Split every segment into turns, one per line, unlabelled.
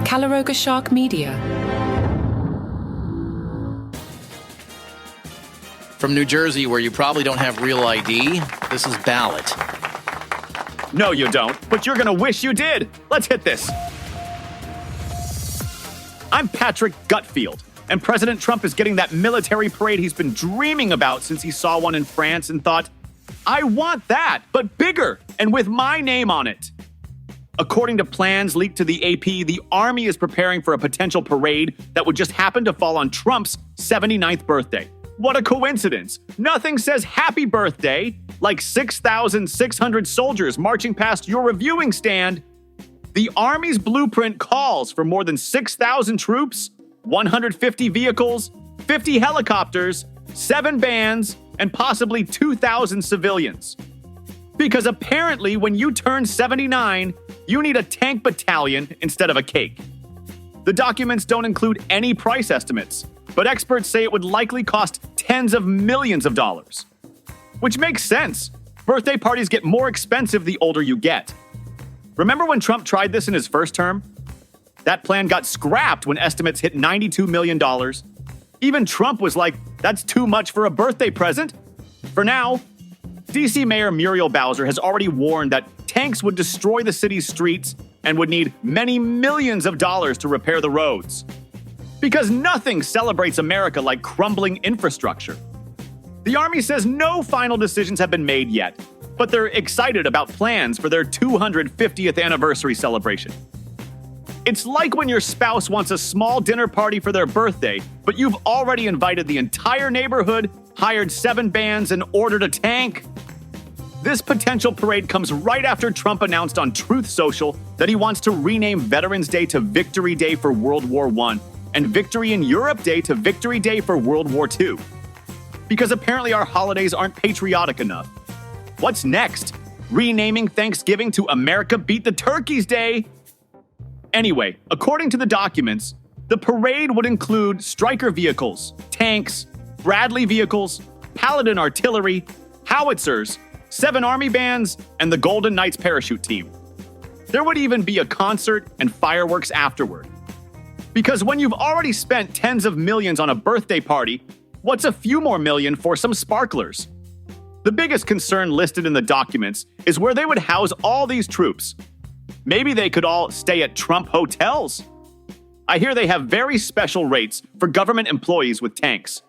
Calaroga Shark Media.
From New Jersey, where you probably don't have Real ID, this is Ballot.
No, you don't, but you're gonna wish you did. Let's hit this. I'm Patrick Gutfield, and President Trump is getting that military parade he's been dreaming about since he saw one in France and thought, I want that, but bigger and with my name on it. According to plans leaked to the AP, the Army is preparing for a potential parade that would just happen to fall on Trump's 79th birthday. What a coincidence. Nothing says happy birthday like 6,600 soldiers marching past your reviewing stand. The Army's blueprint calls for more than 6,000 troops, 150 vehicles, 50 helicopters, 7 bands, and possibly 2,000 civilians. Because apparently when you turn 79, you need a tank battalion instead of a cake. The documents don't include any price estimates, but experts say it would likely cost tens of millions of dollars. Which makes sense. Birthday parties get more expensive the older you get. Remember when Trump tried this in his first term? That plan got scrapped when estimates hit $92 million. Even Trump was like, that's too much for a birthday present. For now, DC Mayor Muriel Bowser has already warned that tanks would destroy the city's streets and would need many millions of dollars to repair the roads. Because nothing celebrates America like crumbling infrastructure. The Army says no final decisions have been made yet, but they're excited about plans for their 250th anniversary celebration. It's like when your spouse wants a small dinner party for their birthday, but you've already invited the entire neighborhood, hired 7 bands, and ordered a tank. This potential parade comes right after Trump announced on Truth Social that he wants to rename Veterans Day to Victory Day for World War I and Victory in Europe Day to Victory Day for World War II. Because apparently our holidays aren't patriotic enough. What's next? Renaming Thanksgiving to America Beat the Turkeys Day? Anyway, according to the documents, the parade would include Stryker vehicles, tanks, Bradley vehicles, Paladin artillery, howitzers, 7 Army bands, and the Golden Knights parachute team. There would even be a concert and fireworks afterward. Because when you've already spent tens of millions on a birthday party, what's a few more million for some sparklers? The biggest concern listed in the documents is where they would house all these troops. Maybe they could all stay at Trump hotels. I hear they have very special rates for government employees with tanks.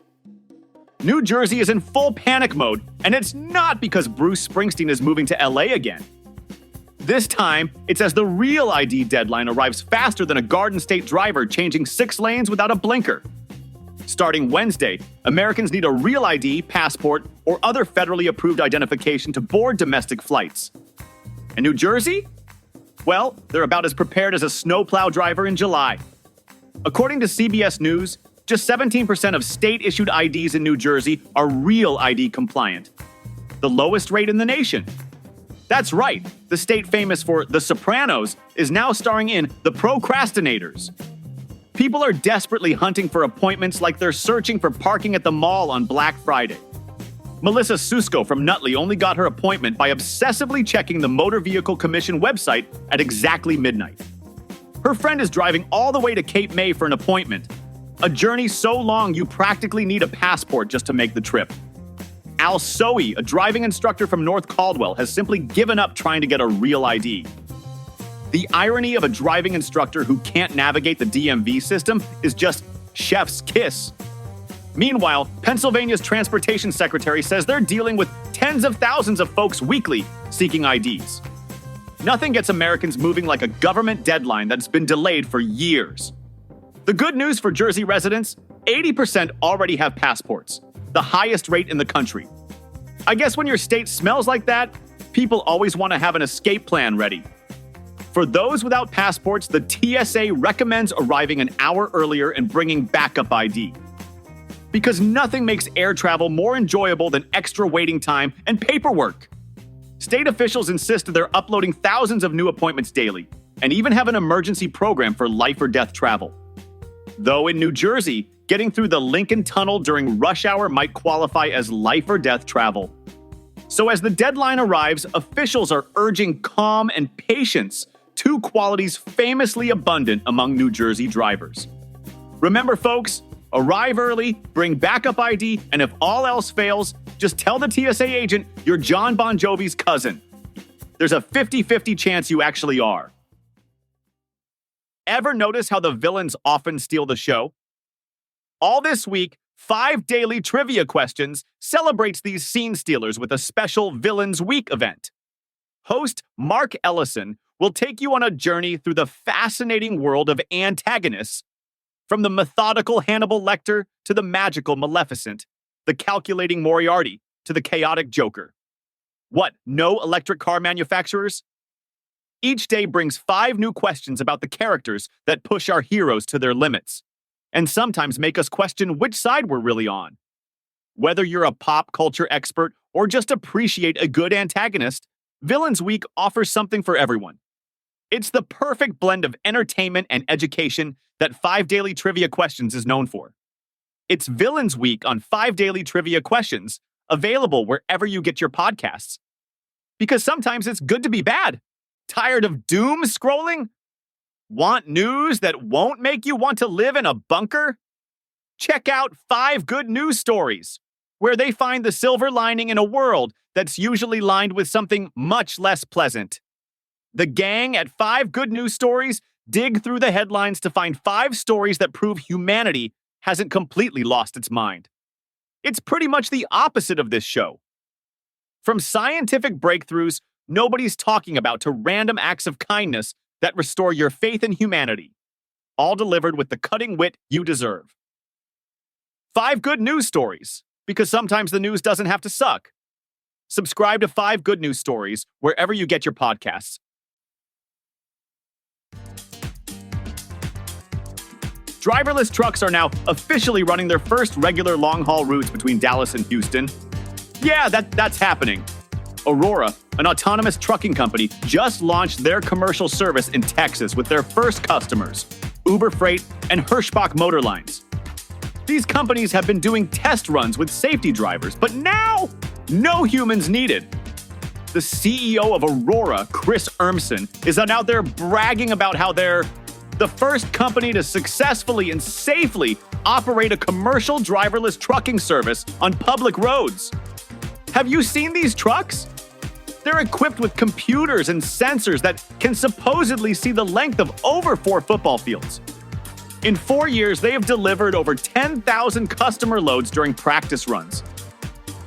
New Jersey is in full panic mode, and it's not because Bruce Springsteen is moving to LA again. This time, it's as the Real ID deadline arrives faster than a Garden State driver changing 6 lanes without a blinker. Starting Wednesday, Americans need a Real ID, passport, or other federally approved identification to board domestic flights. And New Jersey? Well, they're about as prepared as a snowplow driver in July. According to CBS News, just 17% of state-issued IDs in New Jersey are Real ID compliant, the lowest rate in the nation. That's right, the state famous for The Sopranos is now starring in The Procrastinators. People are desperately hunting for appointments like they're searching for parking at the mall on Black Friday. Melissa Susko from Nutley only got her appointment by obsessively checking the Motor Vehicle Commission website at exactly midnight. Her friend is driving all the way to Cape May for an appointment, a journey so long you practically need a passport just to make the trip. Al Soey, a driving instructor from North Caldwell, has simply given up trying to get a Real ID. The irony of a driving instructor who can't navigate the DMV system is just chef's kiss. Meanwhile, Pennsylvania's transportation secretary says they're dealing with tens of thousands of folks weekly seeking IDs. Nothing gets Americans moving like a government deadline that's been delayed for years. The good news for Jersey residents, 80% already have passports, the highest rate in the country. I guess when your state smells like that, people always want to have an escape plan ready. For those without passports, the TSA recommends arriving an hour earlier and bringing backup ID. Because nothing makes air travel more enjoyable than extra waiting time and paperwork. State officials insist they're uploading thousands of new appointments daily, and even have an emergency program for life or death travel. Though in New Jersey, getting through the Lincoln Tunnel during rush hour might qualify as life or death travel. So as the deadline arrives, officials are urging calm and patience two qualities famously abundant among New Jersey drivers. Remember, folks, arrive early, bring backup ID, and if all else fails, just tell the TSA agent you're John Bon Jovi's cousin. There's a 50-50 chance you actually are. Ever notice how the villains often steal the show? All this week, 5 Daily Trivia Questions celebrates these scene stealers with a special Villains Week event. Host Mark Ellison will take you on a journey through the fascinating world of antagonists, from the methodical Hannibal Lecter to the magical Maleficent, the calculating Moriarty to the chaotic Joker. What, no electric car manufacturers? Each day brings 5 new questions about the characters that push our heroes to their limits, and sometimes make us question which side we're really on. Whether you're a pop culture expert or just appreciate a good antagonist, Villains Week offers something for everyone. It's the perfect blend of entertainment and education that 5 Daily Trivia Questions is known for. It's Villains Week on 5 Daily Trivia Questions, available wherever you get your podcasts. Because sometimes it's good to be bad. Tired of doom scrolling? Want news that won't make you want to live in a bunker? Check out 5 Good News Stories, where they find the silver lining in a world that's usually lined with something much less pleasant. The gang at 5 Good News Stories dig through the headlines to find 5 stories that prove humanity hasn't completely lost its mind. It's pretty much the opposite of this show. From scientific breakthroughs nobody's talking about to random acts of kindness that restore your faith in humanity, all delivered with the cutting wit you deserve. 5 Good News Stories, because sometimes the news doesn't have to suck. Subscribe to 5 Good News Stories wherever you get your podcasts. Driverless trucks are now officially running their first regular long-haul routes between Dallas and Houston. Yeah, that's happening. Aurora, an autonomous trucking company, just launched their commercial service in Texas with their first customers, Uber Freight and Hirschbach Motor Lines. These companies have been doing test runs with safety drivers, but now, no humans needed. The CEO of Aurora, Chris Urmson, is out there bragging about how they're the first company to successfully and safely operate a commercial driverless trucking service on public roads. Have you seen these trucks? They're equipped with computers and sensors that can supposedly see the length of over 4 football fields. In 4 years, they have delivered over 10,000 customer loads during practice runs.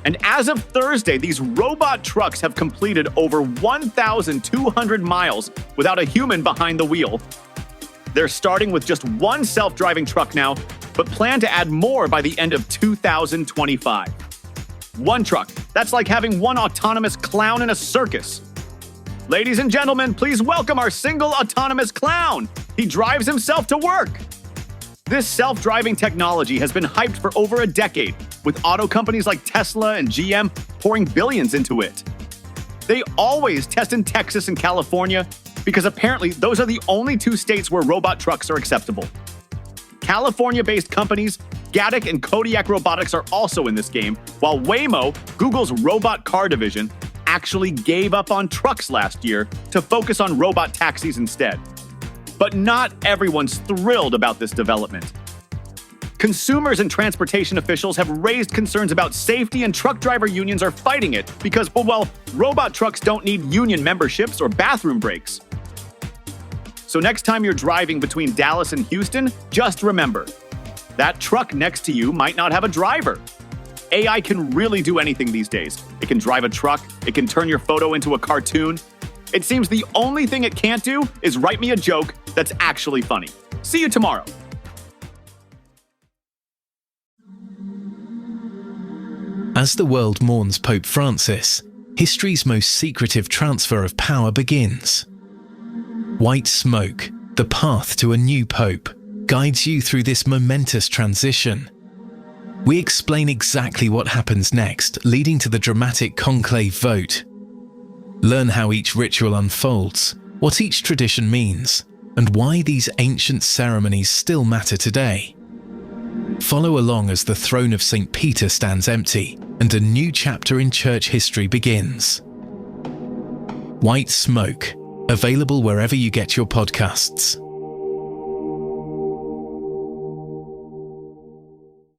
And as of Thursday, these robot trucks have completed over 1,200 miles without a human behind the wheel. They're starting with just 1 self-driving truck now, but plan to add more by the end of 2025. 1 truck. That's like having 1 autonomous clown in a circus. Ladies and gentlemen, please welcome our single autonomous clown. He drives himself to work. This self-driving technology has been hyped for over a decade, with auto companies like Tesla and GM pouring billions into it. They always test in Texas and California because apparently those are the only 2 states where robot trucks are acceptable. California-based companies Gatik and Kodiak Robotics are also in this game, while Waymo, Google's robot car division, actually gave up on trucks last year to focus on robot taxis instead. But not everyone's thrilled about this development. Consumers and transportation officials have raised concerns about safety, and truck driver unions are fighting it because, well, robot trucks don't need union memberships or bathroom breaks. So next time you're driving between Dallas and Houston, just remember, that truck next to you might not have a driver. AI can really do anything these days. It can drive a truck, it can turn your photo into a cartoon. It seems the only thing it can't do is write me a joke that's actually funny. See you tomorrow.
As the world mourns Pope Francis, history's most secretive transfer of power begins. White smoke, the path to a new pope, guides you through this momentous transition. We explain exactly what happens next, leading to the dramatic conclave vote. Learn how each ritual unfolds, what each tradition means, and why these ancient ceremonies still matter today. Follow along as the throne of St. Peter stands empty, and a new chapter in church history begins. White smoke, Available wherever you get your podcasts.